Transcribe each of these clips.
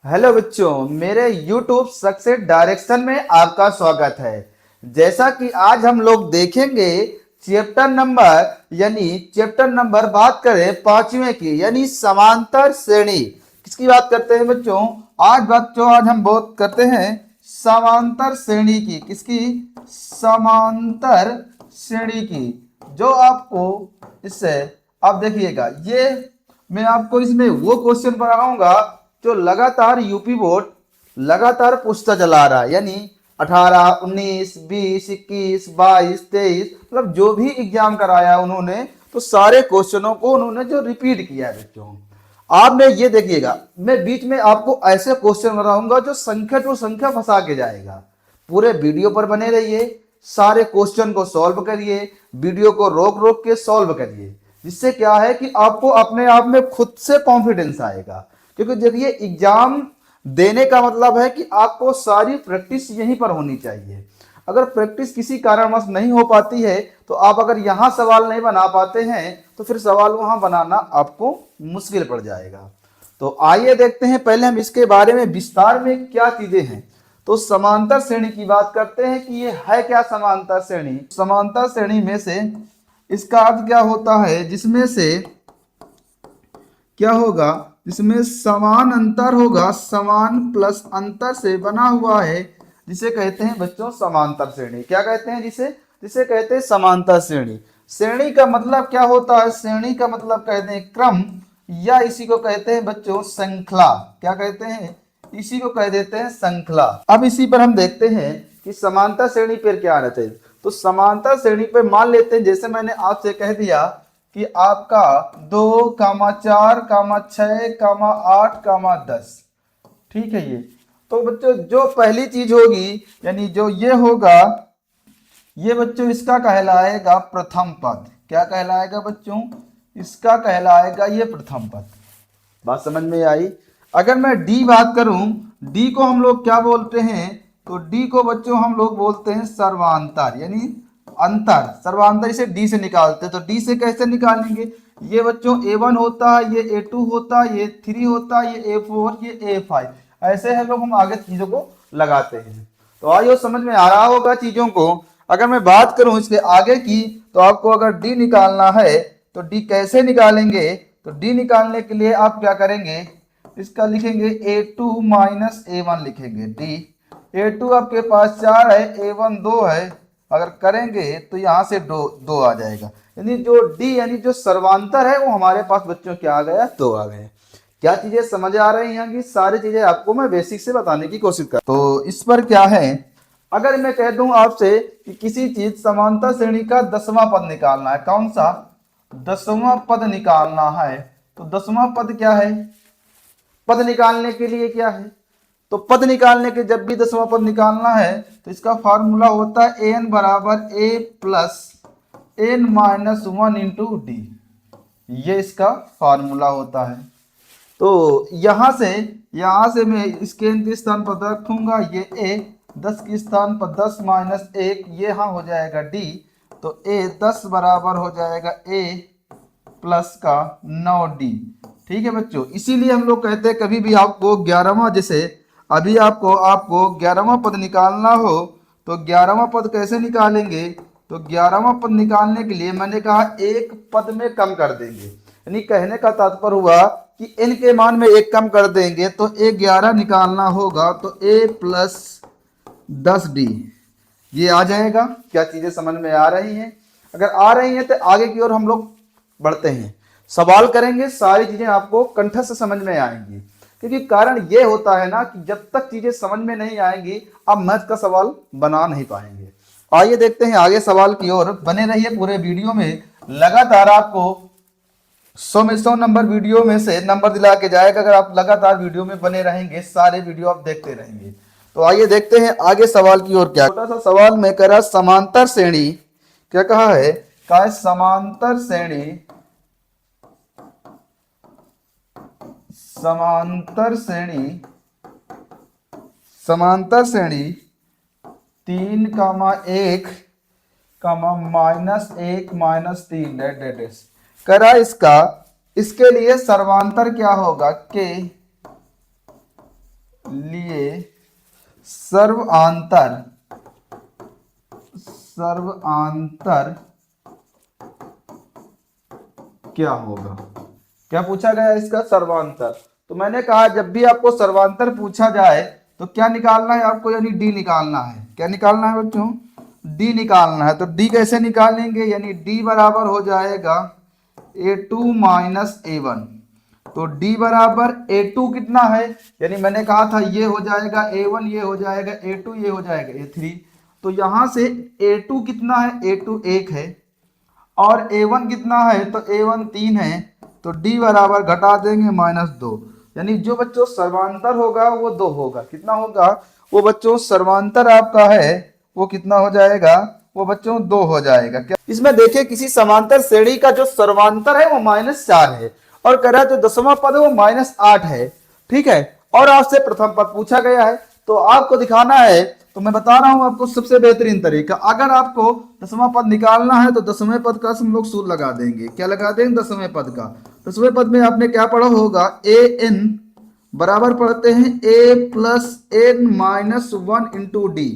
Hello बच्चों, मेरे YouTube success direction में आपका स्वागत है। जैसा कि आज हम लोग देखेंगे चैप्टर नंबर बात करें पांचवें की, यानी समांतर श्रेणी। किसकी बात करते हैं बच्चों? आज हम बात करते हैं समांतर श्रेणी की। किसकी? समांतर श्रेणी की। जो आपको इससे आप देखिएगा, ये मैं आपको इसमें वो क्वेश्चन बनाऊंगा जो लगातार यूपी बोर्ड लगातार पूछता चला रहा है, यानी 18, 19, 20, 21, 22, 23, मतलब जो भी एग्जाम कराया उन्होंने, तो सारे क्वेश्चनों को उन्होंने जो रिपीट किया है बच्चों। आपने ये देखिएगा, मैं बीच में आपको ऐसे क्वेश्चन बनाऊंगा जो संख्या टू संख्या फंसा के जाएगा। पूरे वीडियो पर बने रहिए, सारे क्वेश्चन को सॉल्व करिए, वीडियो को रोक रोक के सॉल्व करिए, जिससे क्या है कि आपको अपने आप में खुद से कॉन्फिडेंस आएगा। क्योंकि देखिए, एग्जाम देने का मतलब है कि आपको सारी प्रैक्टिस यहीं पर होनी चाहिए। अगर प्रैक्टिस किसी कारणवश नहीं हो पाती है, तो आप अगर यहाँ सवाल नहीं बना पाते हैं, तो फिर सवाल वहां बनाना आपको मुश्किल पड़ जाएगा। तो आइए देखते हैं पहले हम इसके बारे में विस्तार में क्या चीजें हैं। तो समांतर श्रेणी की बात करते हैं कि ये है क्या समांतर श्रेणी। समांतर श्रेणी में से इसका अर्थ क्या होता है, जिसमें से क्या होगा, जिसमें समान अंतर होगा, समान प्लस अंतर से बना हुआ है, जिसे कहते हैं बच्चों समांतर श्रेणी। क्या कहते हैं? जिसे जिसे कहते हैं समांतर श्रेणी। श्रेणी का मतलब क्या होता है? श्रेणी का मतलब कहते हैं क्रम, या इसी को कहते हैं बच्चों श्रृंखला। क्या कहते हैं? इसी को कह देते हैं श्रृंखला। अब इसी पर हम देखते हैं कि समांतर श्रेणी पर क्या रहता है। तो समांतर श्रेणी पर मान लेते हैं, जैसे मैंने आपसे कह दिया कि आपका 2, 4, 6, 8, 10, ठीक है ये। तो बच्चों जो पहली चीज होगी, यानी जो ये होगा, ये बच्चों इसका कहलाएगा प्रथम पद। क्या कहलाएगा बच्चों? इसका कहलाएगा ये प्रथम पद। बात समझ में आई? अगर मैं डी बात करूं, डी को हम लोग क्या बोलते हैं? तो डी को बच्चों हम लोग बोलते हैं सर्वांतर, यानी अंतर। सर्वांतर इसे डी से निकालते हैं। तो डी से कैसे निकालेंगे? ये बच्चों A1 होता है, ये A2 होता है, ये 3 होता है, ये A4, ये A5। ऐसे हम आगे चीजों को लगाते हैं। तो आइए समझ में आ रहा होगा चीजों को। अगर मैं बात करूं इसके आगे की, तो आपको अगर डी निकालना है तो डी कैसे निकालेंगे? तो डी निकालने के लिए आप क्या करेंगे? इसका लिखेंगे A2 माइनस A1 लिखेंगे डी। A2 आपके पास 4 है, A1 2 है। अगर करेंगे तो यहां से दो आ जाएगा, यानी जो डी यानी जो सर्वांतर है वो हमारे पास बच्चों क्या आ गया? 2 आ गए। क्या चीजें समझ आ रही हैं? कि सारी चीजें आपको मैं बेसिक से बताने की कोशिश कर। तो इस पर क्या है, अगर मैं कह दूं आपसे कि किसी चीज समांतर श्रेणी का 10वां पद निकालना है, कौन सा? 10वां पद निकालना है। तो 10वां पद क्या है? पद निकालने के लिए क्या है? तो पद निकालने के जब भी 10वां पद निकालना है, तो इसका फॉर्मूला होता है an बराबर a plus n minus 1 into D. ये इसका फॉर्मूला होता है। तो यहां से मैं इसके n के स्थान पर रखूंगा ये a, 10 के स्थान पर 10 माइनस 1, ये यहां हो जाएगा d। तो a 10 बराबर हो जाएगा a प्लस का 9d। ठीक है बच्चों, इसीलिए हम लोग कहते हैं कभी भी आपको 11वां, जैसे अभी आपको 11वां पद निकालना हो, तो 11वां पद कैसे निकालेंगे? तो 11वां पद निकालने के लिए मैंने कहा एक पद में कम कर देंगे, यानी कहने का तात्पर्य हुआ कि n के मान में एक कम कर देंगे। तो A11 निकालना होगा, तो a प्लस 10d ये आ जाएगा। क्या चीजें समझ में आ रही हैं? अगर आ रही हैं तो आगे की ओर हम लोग बढ़ते हैं, सवाल करेंगे, सारी चीजें आपको कंठस्थ समझ में आएंगी। क्योंकि कारण ये होता है ना कि जब तक चीजें समझ में नहीं आएंगी, आप मैथ का सवाल बना नहीं पाएंगे। आइए देखते हैं आगे सवाल की ओर। बने रहिए पूरे वीडियो में, लगातार आपको 100 में 100 नंबर वीडियो में से नंबर दिला के जाएगा अगर आप लगातार वीडियो में बने रहेंगे, सारे वीडियो आप देखते रहेंगे। तो आइए देखते हैं आगे सवाल की ओर। क्या छोटा सा सवाल में कह रहा, समांतर श्रेणी, क्या कहा है? कहा है समांतर श्रेणी, समांतर श्रेणी 3, 1, -1 -3 डैश करा। इसके लिए सर्वांतर क्या होगा? के लिए सर्वांतर क्या होगा? क्या पूछा गया इसका? सर्वांतर। तो मैंने कहा जब भी आपको सर्वांतर पूछा जाए तो क्या निकालना है आपको? यानी डी निकालना है। क्या निकालना है बच्चों? डी निकालना है। तो डी कैसे निकालेंगे? यानी डी बराबर हो जाएगा a2 माइनस a1। तो d बराबर a2 कितना है? यानी मैंने कहा था ये हो जाएगा a1, ये हो जाएगा a2, ये हो जाएगा a3। तो यहां से a2 कितना है? a2 1 है। और a1 कितना है? तो a1 3 है। तो d बराबर घटा देंगे -2। यानी जो बच्चों सर्वांतर होगा वो 2 होगा। कितना होगा? वो बच्चों सर्वांतर आपका है वो कितना हो जाएगा? वो बच्चों 2 हो जाएगा। क्या इसमें देखिए किसी समांतर श्रेणी का जो सर्वांतर है वो -4 है और कह रहा है जो दसवां पद है वो -8 है। ठीक है। और आपसे प्रथम पद पूछा गया है तो आपको दिखाना है। तो मैं बता रहा हूं आपको सबसे बेहतरीन तरीका, अगर आपको दसवां पद निकालना है तो दसवें पद का हम लोग सूत्र लगा देंगे। क्या लगा देंगे? दसवें पद का। दसवें पद में आपने क्या पढ़ा होगा? ए एन बराबर पढ़ते हैं a plus n minus 1 into d.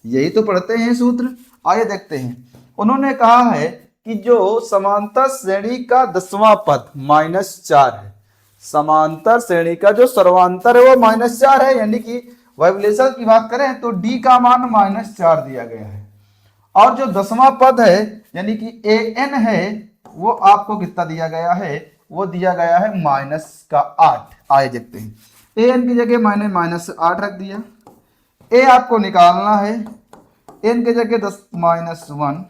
यही तो पढ़ते हैं सूत्र। आइए देखते हैं। उन्होंने कहा है कि जो समांतर श्रेणी का दसवां पद -4 है, समांतर श्रेणी का जो सर्वांतर है वो -4 है। यानी कि वाइब्रेशन की बात करें तो डी का मान -4 दिया गया है। और जो दसवां पद है यानी कि ए एन है वो आपको कितना दिया गया है? वो दिया गया है -8। आइए देखते हैं। ए एन की जगह मैंने -8 रख दिया। ए आपको निकालना है। एन के जगह 10 -1।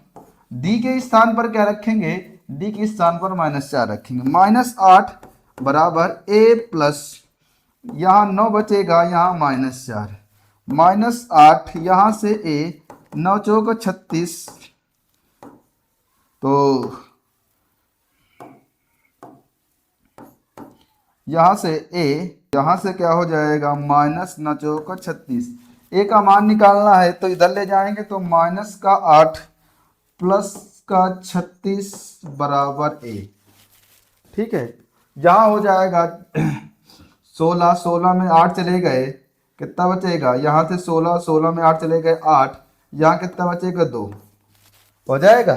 डी के स्थान पर क्या रखेंगे? डी के स्थान पर -4 रखेंगे। -8 बराबर ए प्लस, यहाँ 9 बचेगा, यहाँ -4 -8, यहाँ से ए 9 चौक 36। तो यहाँ से ए, यहाँ से क्या हो जाएगा? -9 चौक 36। ए का मान निकालना है तो इधर ले जाएंगे तो -8 प्लस का 36 बराबर ए। ठीक है। यहाँ हो जाएगा 16, 16 में 8 चले गए, कितना बचेगा? यहाँ से 16, 16 में 8 चले गए 8, यहाँ कितना बचेगा? 2 हो जाएगा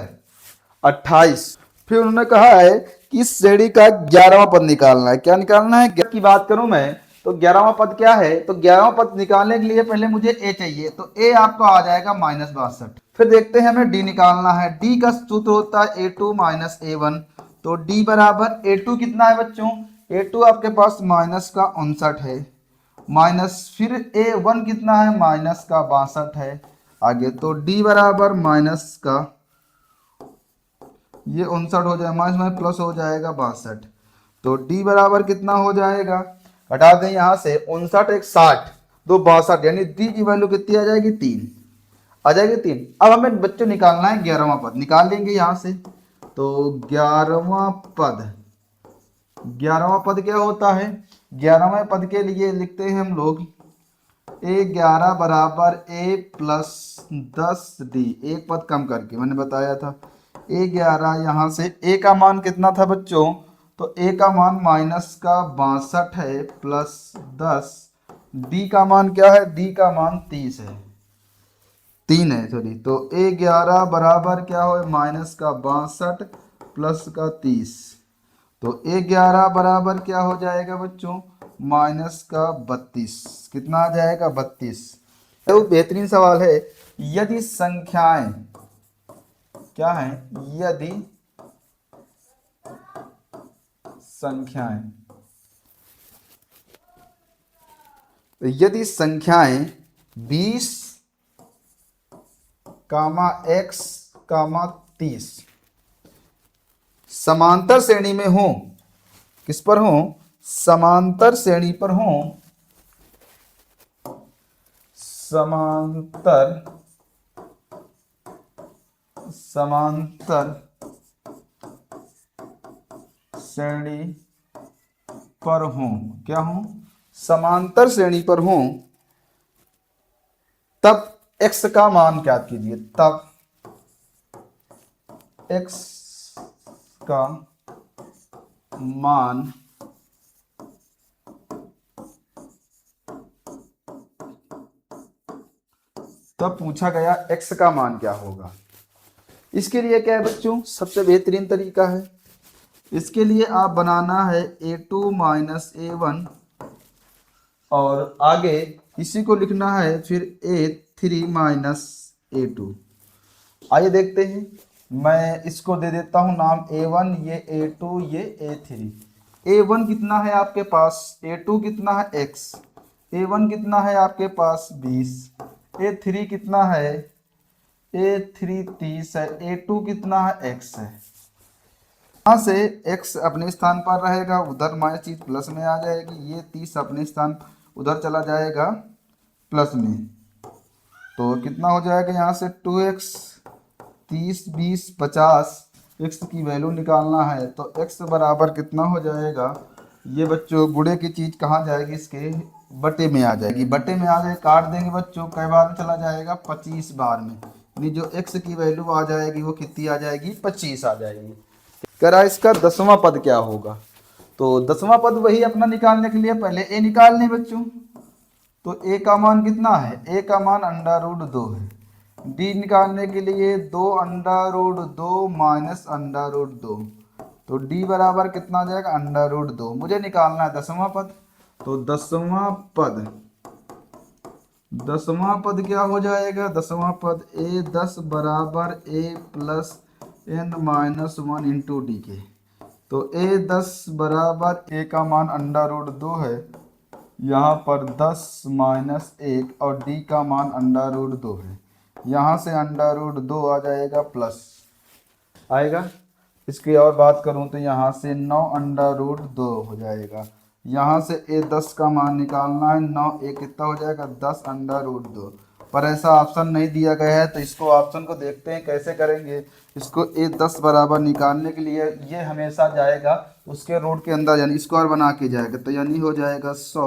28। फिर उन्होंने कहा है कि इस श्रेणी का 11वां पद निकालना है। क्या निकालना है? की बात करूं मैं तो 11वां पद क्या है? तो 11वां पद निकालने के लिए पहले मुझे ए चाहिए। तो ए आपका आ जाएगा -62। फिर देखते हैं हमें डी निकालना है। डी का सूत्र होता है a2 माइनस a1। तो डी बराबर a2 कितना है बच्चों? a2 आपके पास -59 है, माइनस फिर a1 कितना है? -62 है। आगे तो डी बराबर माइनस का ये 59 हो जाए, माइनस में प्लस हो जाएगा 62। तो डी बराबर कितना हो जाएगा? घटा दें यहाँ से 59 एक 60 2 62, यानी डी की वैल्यू कितनी आ जाएगी? 3 आ जाएगी 3। अब हमें बच्चों निकालना है 11वां पद। निकाल लेंगे यहाँ से। तो 11वां पद, 11वां पद क्या होता है? 11वें पद के लिए लिखते हैं हम लोग a11 बराबर a प्लस 10d। एक पद कम करके मैंने बताया था a11। यहाँ से a का मान कितना था बच्चों? तो a का मान -62 है प्लस 10। d का मान क्या है? d का मान 30 है, 3 है सॉरी। तो a11 बराबर क्या हो? -62 प्लस का 30। तो a11 बराबर क्या हो जाएगा बच्चों? -32। कितना आ जाएगा? 32। तो बेहतरीन सवाल है। यदि संख्याएं क्या है? यदि संख्याएं, यदि संख्याएं 20, x, 30 समांतर श्रेणी में हो, किस पर हो? समांतर श्रेणी पर हो, समांतर श्रेणी पर हो, क्या हो? समांतर श्रेणी पर हो, तब x का मान क्या कीजिए? तब x का मान तब पूछा गया x का मान क्या होगा। इसके लिए क्या है बच्चों, सबसे बेहतरीन तरीका है, इसके लिए आप बनाना है a2 माइनस a1 और आगे इसी को लिखना है फिर a3 माइनस a2। आइए देखते हैं, मैं इसको दे देता हूं नाम a1, ये a2, ये a3। a1 कितना है आपके पास, a2 कितना है x, a1 कितना है आपके पास 20, a3 कितना है, a3 30 है, a2 कितना है x है। यहाँ से x अपने स्थान पर रहेगा, उधर माइनस चीज प्लस में आ जाएगी, ये 30 अपने स्थान उधर चला जाएगा प्लस में, तो कितना हो जाएगा यहाँ से 2x, 30 20 50, x की वैल्यू निकालना है तो x बराबर कितना हो जाएगा, ये बच्चों गुणे की चीज कहाँ जाएगी, इसके बटे में आ जाएगी, बटे में आ जाए काट देंगे बच्चों, कई बार में चला जाएगा 25 बार में, यानी जो x की वैल्यू आ जाएगी वो कितनी आ जाएगी, 25 आ जाएगी। करा इसका 10वां पद क्या होगा, तो 10वां पद वही अपना निकालने के लिए पहले a निकाल लें बच्चों, तो a का मान कितना है, a का मान √2 है, d निकालने के लिए 2 √2 माइनस √2, तो d बराबर कितना आ जाएगा, √2। मुझे निकालना है 10वां पद, तो 10वां पद क्या हो जाएगा, 10वां पद a10 बराबर a plus n minus 1 into D के, तो a10 बराबर a का मान √2 है, यहाँ पर 10 माइनस 1 और d का मान √2 है, यहाँ से √2 आ जाएगा प्लस आएगा। इसकी और बात करूँ तो यहाँ से 9 √2 हो जाएगा, यहाँ से a10 का मान निकालना है, 9 a कितना हो जाएगा 10 √2, पर ऐसा ऑप्शन नहीं दिया गया है तो इसको ऑप्शन को देखते हैं कैसे करेंगे। इसको a10 बराबर निकालने के लिए ये हमेशा जाएगा उसके रूट के अंदर, यानी स्क्वायर बना के जाएगा, तो यानी हो जाएगा 100,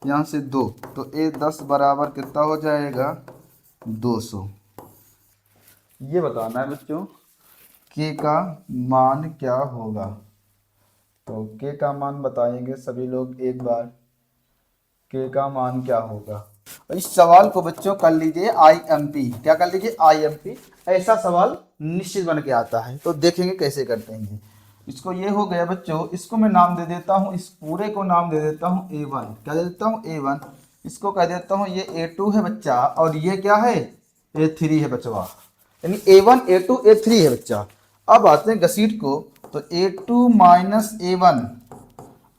यहाँ से 2, तो a10 बराबर कितना हो जाएगा 200। ये बताना है बच्चों k का मान क्या होगा, तो k का मान बताएंगे सभी लोग एक बार, k का मान क्या होगा। इस सवाल को बच्चों कर लीजिए IMP, क्या कर लीजिए IMP, ऐसा सवाल निश्चित बन के आता है, तो देखेंगे कैसे करते हैं। इसको ये हो गया बच्चों, इसको मैं नाम दे देता हूँ, इस पूरे को नाम दे देता हूँ A1, क्या दे देता हूँ A1, इसको कह देता हूँ ये A2 है बच्चा, और ये क्या है A3 है बच्चा, यानी A1 A2 A3 है बच्चा। अब आते हैं घसीट को, तो A2 माइनस A1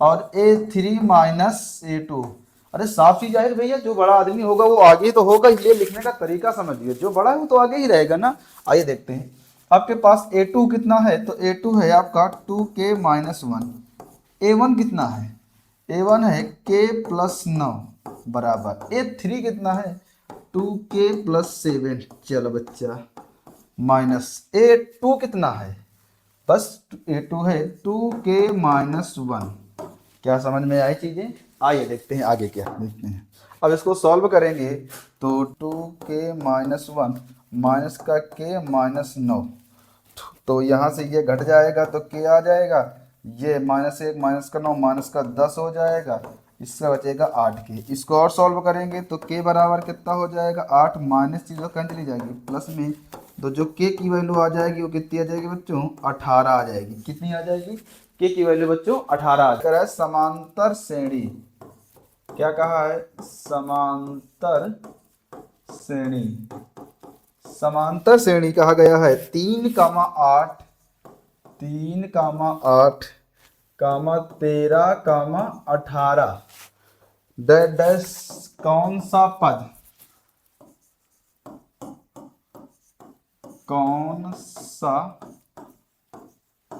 और A3 माइनस A2, अरे साफ ही जाहिर भैया, जो बड़ा आदमी होगा वो आगे ही तो होगा, इसलिए लिखने का तरीका समझिए, जो बड़ा है वो तो आगे ही रहेगा ना। आइए देखते हैं, आपके पास A2 कितना है, तो A2 है आपका 2k माइनस 1, A1 कितना है, A1 है k प्लस 9 बराबर, A3 कितना है 2k प्लस 7, चलो बच्चा माइनस A2 कितना है, बस A2 है 2k माइनस 1। क्या समझ में आई चीजें, आइए देखते हैं आगे क्या देखते हैं। अब इसको सॉल्व करेंगे तो 2k माइनस 1 माइनस का k माइनस 9, तो यहाँ से ये घट जाएगा तो k आ जाएगा, ये -1 माइनस का 9 माइनस का 10 हो जाएगा, इसका बचेगा 8k। इसको और सॉल्व करेंगे तो k बराबर कितना हो जाएगा 8, माइनस चीज़ कहाँ चली जाएगी प्लस में, तो जो k की वैल्यू आ जाएगी वो कितनी आ जाएगी बच्चों 18 आ जाएगी, कितनी आ जाएगी k की वैल्यू बच्चों 18 आ जाएगी। समांतर श्रेणी, क्या कहा है समांतर श्रेणी, समांतर श्रेणी कहा गया है 3, 8, 3, 8, 13, 18, डैश कौन सा पद, कौन सा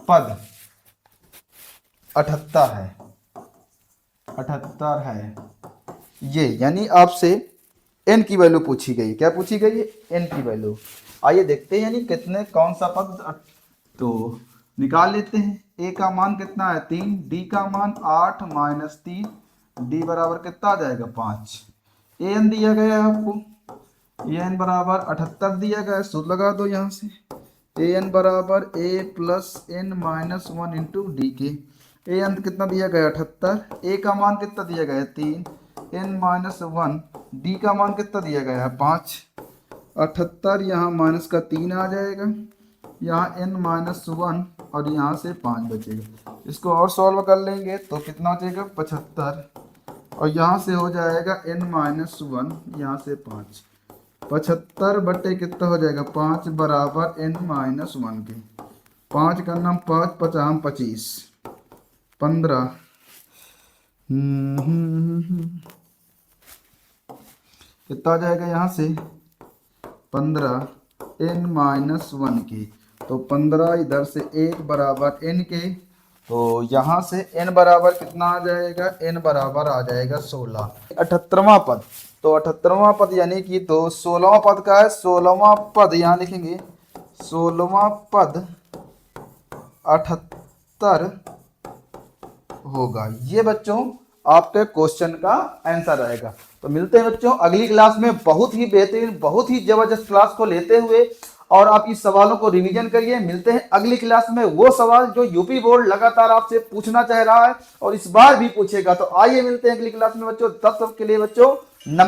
पद 78 है, 78 है ये, यानी आपसे n की वैल्यू पूछी गई, क्या पूछी गई है n की वैल्यू। आइए देखते हैं यानी कितने कौन सा पद, तो निकाल लेते हैं। a का मान कितना है 3, d का मान 8 माइनस 3, d बराबर कितना आ जाएगा 5, an दिया गया है आपको, an बराबर 78 दिया गया है, सूत्र लगा दो यहाँ से, an बराबर a plus n minus 1 into D के, an कितना दिया गया 78, a का मान कितना दिया गया है 3, n माइनस 1, d का मान कितना दिया गया है 5, 78, यहाँ माइनस का 3 आ जाएगा, यहाँ n-1 और यहाँ से 5 बचेगा। इसको और सॉल्व कर लेंगे तो कितना बचेगा 75, और यहाँ से हो जाएगा n-1, यहाँ से 5, 75 बटे कितना हो जाएगा 5 बराबर n-1 के, 5 का नाम 5 पचाम 25, 15 कितना आ जाएगा यहाँ से 15 n-1 की, तो 15 इधर से 1 बराबर n के, तो यहाँ से n बराबर कितना आ जाएगा, n बराबर आ जाएगा 16। 78वां पद, तो 78वां पद यानी कि तो 16वां पद का है, 16वां पद यहाँ लिखेंगे, 16वां पद 78 होगा। ये बच्चों आपके क्वेश्चन का आंसर रहेगा। तो मिलते हैं बच्चों अगली क्लास में, बहुत ही बेहतरीन, बहुत ही जबरदस्त क्लास को लेते हुए, और आप इस सवालों को रिवीजन करिए। मिलते हैं अगली क्लास में, वो सवाल जो यूपी बोर्ड लगातार आपसे पूछना चाह रहा है और इस बार भी पूछेगा। तो आइए मिलते हैं अगली क्लास में बच्चों, तब तक के लिए बच्चों नमस्कार।